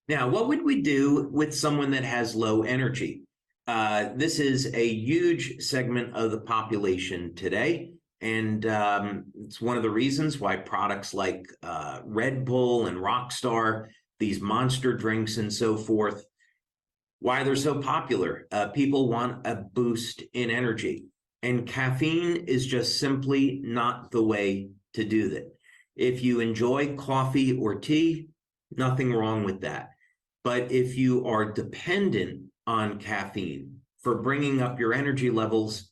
Now, what would we do with someone that has low energy? This is a huge segment of the population today. And it's one of the reasons why products like Red Bull and Rockstar, these monster drinks and so forth, why they're so popular. People want a boost in energy. And caffeine is just simply not the way to do that. If you enjoy coffee or tea, nothing wrong with that. But if you are dependent on caffeine for bringing up your energy levels,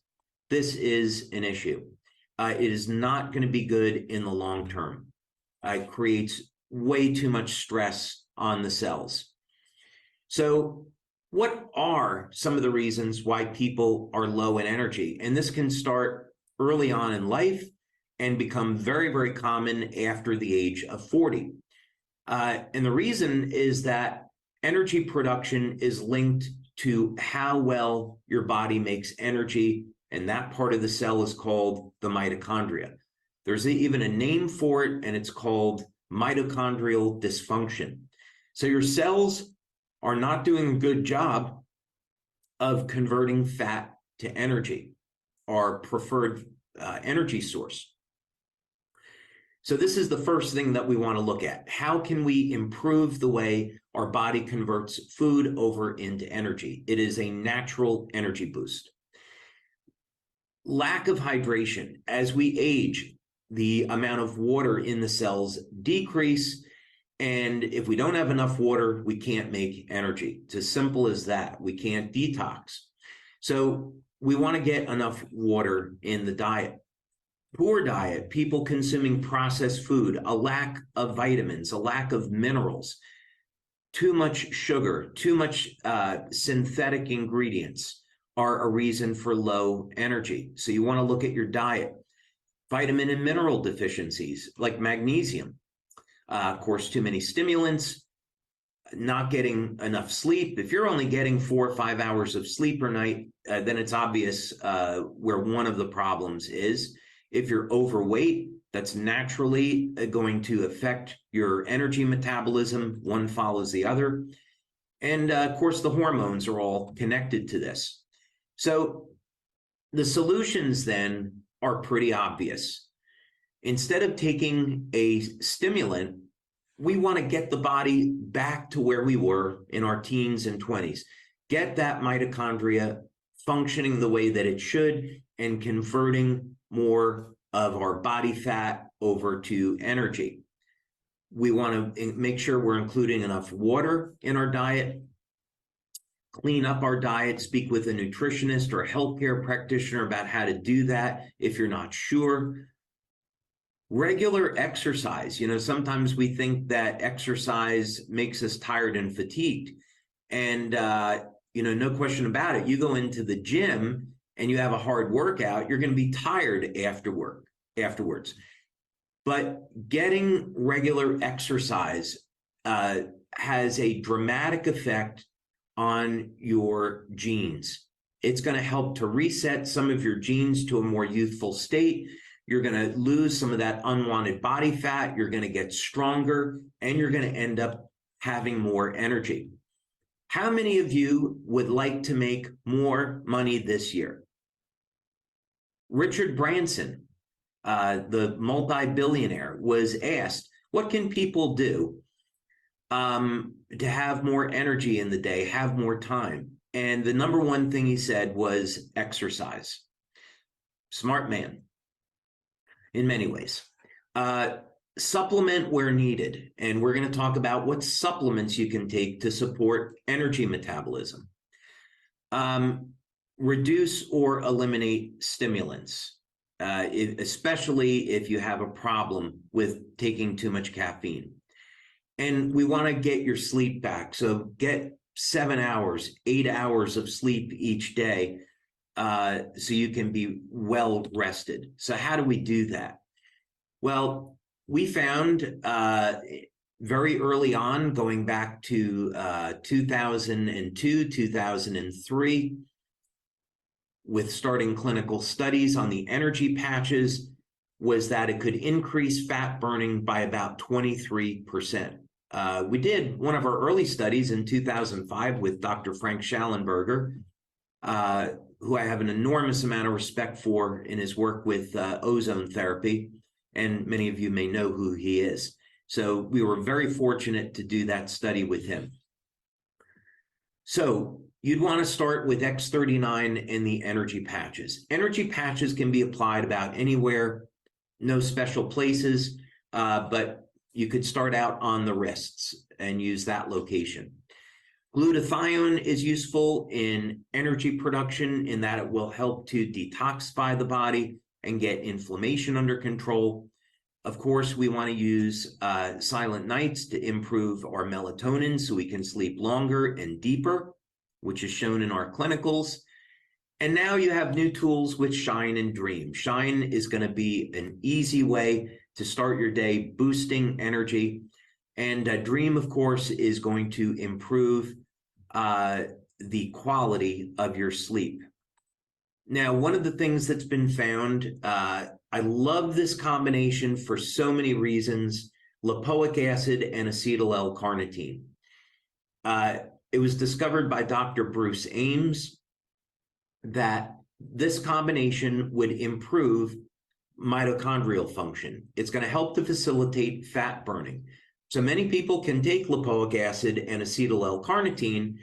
this is an issue. It is not going to be good in the long term. It creates way too much stress on the cells. So what are some of the reasons why people are low in energy? And this can start early on in life and become very, very common after the age of 40. And the reason is that energy production is linked to how well your body makes energy, and that part of the cell is called the mitochondria. There's even a name for it, and it's called mitochondrial dysfunction. So your cells are not doing a good job of converting fat to energy, our preferred energy source. So this is the first thing that we want to look at. How can we improve the way our body converts food over into energy? It is a natural energy boost. Lack of hydration. As we age, the amount of water in the cells decrease, and if we don't have enough water, we can't make energy. It's as simple as that. We can't detox. So we want to get enough water in the diet. Poor diet, people consuming processed food, a lack of vitamins, a lack of minerals, too much sugar, too much synthetic ingredients are a reason for low energy. So you want to look at your diet. Vitamin and mineral deficiencies like magnesium. Of course, too many stimulants, not getting enough sleep. If you're only getting 4 or 5 hours of sleep per night, then it's obvious where one of the problems is. If you're overweight, that's naturally going to affect your energy metabolism. One follows the other. And of course, the hormones are all connected to this. So the solutions then are pretty obvious. Instead of taking a stimulant, we want to get the body back to where we were in our teens and 20s. Get that mitochondria functioning the way that it should and converting more of our body fat over to energy. We want to make sure we're including enough water in our diet, clean up our diet, speak with a nutritionist or a healthcare practitioner about how to do that if you're not sure. Regular exercise. You know, sometimes we think that exercise makes us tired and fatigued. And, no question about it. You go into the gym and you have a hard workout, you're going to be tired afterwards. But getting regular exercise has a dramatic effect on your genes. It's going to help to reset some of your genes to a more youthful state. You're going to lose some of that unwanted body fat. You're going to get stronger, and you're going to end up having more energy. How many of you would like to make more money this year? Richard Branson, the multi-billionaire, was asked, what can people do to have more energy in the day, have more time? And the number one thing he said was exercise. Smart man in many ways. Supplement where needed. And we're going to talk about what supplements you can take to support energy metabolism. Reduce or eliminate stimulants, especially if you have a problem with taking too much caffeine. And we want to get your sleep back. So get 7 hours, 8 hours of sleep each day so you can be well rested. So how do we do that? Well, we found very early on, going back to 2002, 2003, with starting clinical studies on the energy patches, was that it could increase fat burning by about 23%. We did one of our early studies in 2005 with Dr. Frank Schallenberger, who I have an enormous amount of respect for in his work with ozone therapy, and many of you may know who he is. So we were very fortunate to do that study with him. So you'd want to start with X39 and the energy patches. Energy patches can be applied about anywhere, no special places, but you could start out on the wrists and use that location. Glutathione is useful in energy production in that it will help to detoxify the body and get inflammation under control. Of course, we want to use silent nights to improve our melatonin so we can sleep longer and deeper, which is shown in our clinicals. And now you have new tools with Shine and Dream. Shine is going to be an easy way to start your day boosting energy. And Dream, of course, is going to improve the quality of your sleep. Now, one of the things that's been found, I love this combination for so many reasons, lipoic acid and acetyl L-carnitine. It was discovered by Dr. Bruce Ames that this combination would improve mitochondrial function. It's going to help to facilitate fat burning. So many people can take lipoic acid and acetyl L-carnitine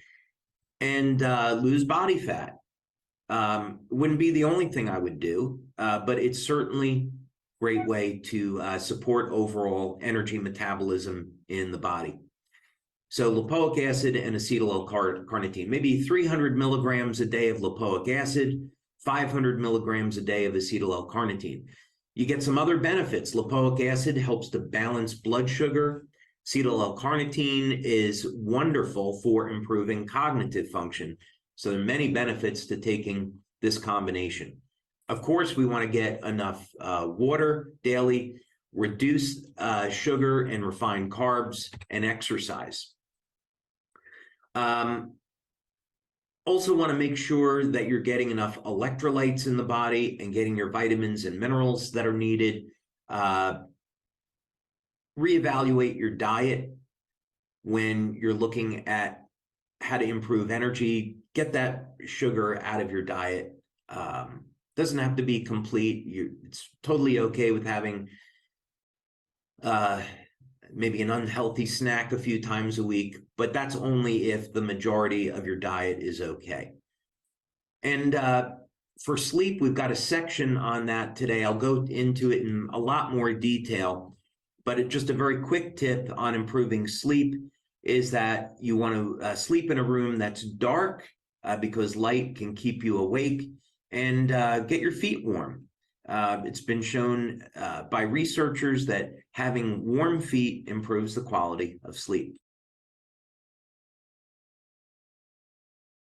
and lose body fat. Wouldn't be the only thing I would do, but it's certainly a great way to support overall energy metabolism in the body. So lipoic acid and acetyl L-carnitine, maybe 300 milligrams a day of lipoic acid, 500 milligrams a day of acetyl L-carnitine. You get some other benefits. Lipoic acid helps to balance blood sugar. Acetyl L-carnitine is wonderful for improving cognitive function. So there are many benefits to taking this combination. Of course, we want to get enough water daily, reduce sugar and refined carbs, and exercise. Also want to make sure that you're getting enough electrolytes in the body and getting your vitamins and minerals that are needed. Reevaluate your diet when you're looking at how to improve energy. Get that sugar out of your diet. Doesn't have to be complete. It's totally okay with having maybe an unhealthy snack a few times a week, but that's only if the majority of your diet is okay. And for sleep, we've got a section on that today. I'll go into it in a lot more detail, but just a very quick tip on improving sleep is that you want to sleep in a room that's dark because light can keep you awake, and get your feet warm. It's been shown by researchers that having warm feet improves the quality of sleep.